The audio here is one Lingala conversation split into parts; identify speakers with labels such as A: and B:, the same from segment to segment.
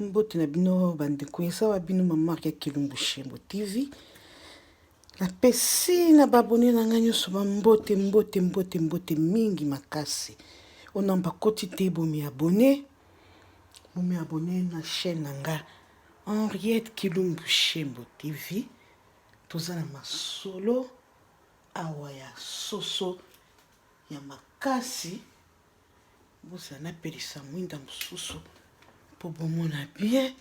A: Mbote na bino bandeko esawa bino mama ya Kilumbu Shembo TV. La pesi na babone na nga nyonso ba mbote mingi makasi. Onamba koti te bomi abonné na chaîne na nga Henriette Kilumbu Shembo TV. Toza na masolo awa ya soso ya makasi. Bosa na pelisa mwinda mususu po bomona bien.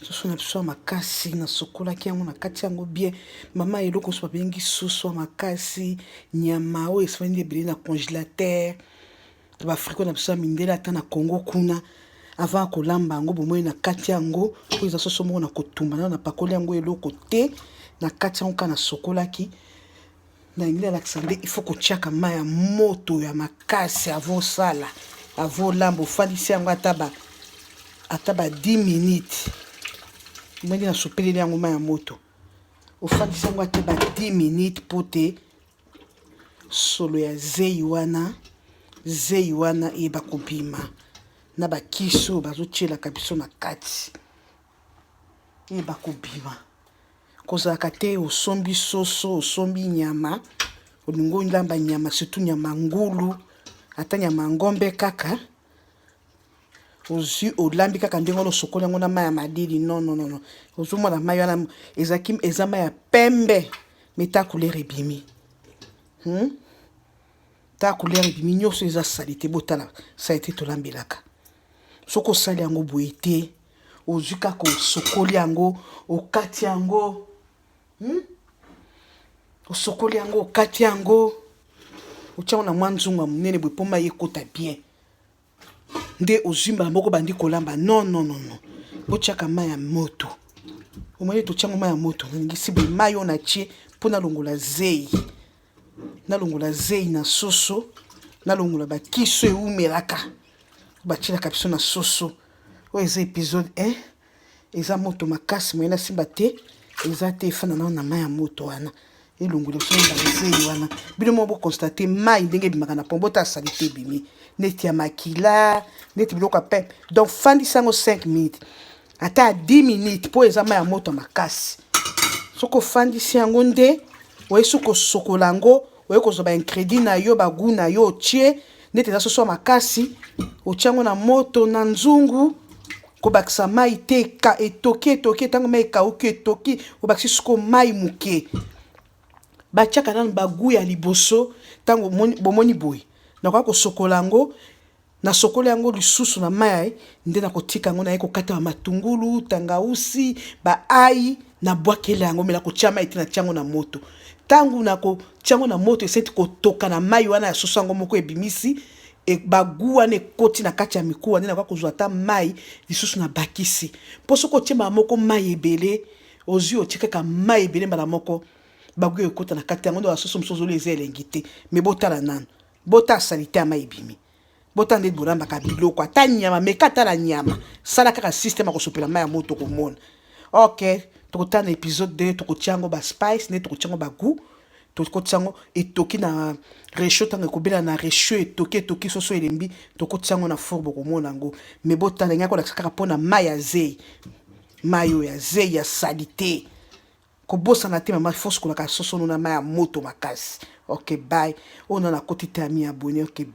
A: Soso na biso makasi na sokola ki yango na kati yango bien. Mama eloko so babengi soso makasi nyama o eswandi ebele na congélateur. Ba friko na biso mindela ata na Congo kuna avant kolamba yango bomoi na kati yango ko eza soso moko na kotumba na pakoli yango eloko te na kati yango kana sokola ki na ngila Alexandre il faut ko tiaka ma ya moto ya makasi avant sala avant lambo falisi yango ataba 10 minutes. Mwende na sopeleli yango ma ya moto ofalisi yango ataba 10 minutes pote solo ya zei wana eba kobima na bakiso bazotiela kabiso na kati eba kobima kozalaka te osombi soso osombi nyama olingo ndamba nyama surtout nyama ngulu ata nyama ngombe kaka ozu olambi kaka ndengo lo sokola yango na maya madili non ozuma na maya na eza maya pembe meta couleur ebimi ta couleur ebimi nyonso eza salite botala salite tolambelaka soko sali yango boete ozu kaka osokoli yango okati yango osokoli yango okati yango otiango na mwa nzungu ya munene boye poma yekota bien nde ozimba moko bandi kolamba non botiaka ma ya moto omoni totiango ma ya moto nangisi boye mai oyo natie mpo nalongola zei na soso nalongola bakiso eumelaka batielaka biso na soso oyo eza épisode 1 eza moto makasi moyena simba te eza te efana nao na mai ya moto wana elongoli biso na zei wana bino mo boconstate mai ndenge ebimaka na pombo ta salite ebimi neti ya makila neti biloko ya pembe donc fandisa yango 5 minutes ata 10 minutes mpo eza mai ya moto makasi soki ofandisi yango nde oye soki osokola yango oye kozwa bainkredi na yo bagu na yo otie neti eza soso makasi otie yango na moto na nzungu kobakisa mai te etoki ntango mai ekauki etoki obakisi soko mai muke batiaka nanu bagu ya liboso ntango bomoni boye nakoka kosokola yango na sokola yango lisusu na mai nde nakotika yango na ye kokata ba matungulu tangausi ba ai na bwakela yango mela kotia mai te na tiango na moto tangu na kotiango na moto eseti kotoka na mai wana ya soso yango moko ebimisi bagu wana ekoti na kati ya mikuwa nde nakoka kozwa ata mai lisusu na bakisi mpo soki otie mbala moko mai ebele ozwi otie kaka mai ebele mbala moko bagu ekota na kati yango nde basoso mosusu ozoli eza elengi te me botala nanu bota salite ya mai ebimi bota nde bolambaka biloko ata nyama meka ata na nyama sala kaka systeme akosopela mai ya moto komona ok tokotala na épisode 2 tokotia yango baspice nde tokotia yango bagu tokotia yango etoki na resho ntango ekobela na resho etoki soso elembi tokotia yango na fourbe komona yango me botala ngaki kolakisa kaka mpona mai ya zei mai oyo ya zei ya salite kobosana te mama fosi kolaka soso no na mai ya moto makasi ok bye oyo na koti te ami abonné ok